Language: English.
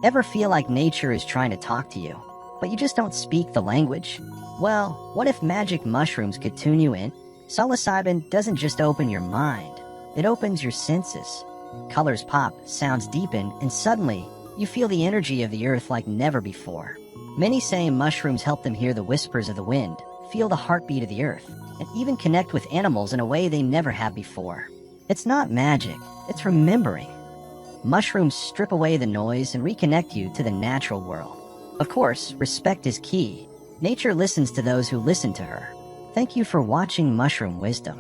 Ever feel like nature is trying to talk to you, but you just don't speak the language? Well, what if magic mushrooms could tune you in? Psilocybin doesn't just open your mind, it opens your senses. Colors pop, sounds deepen, and suddenly, you feel the energy of the earth like never before. Many say mushrooms help them hear the whispers of the wind, feel the heartbeat of the earth, and even connect with animals in a way they never have before. It's not magic, it's remembering. Mushrooms strip away the noise and reconnect you to the natural world. Of course, respect is key. Nature listens to those who listen to her. Thank you for watching Mushroom Wisdom.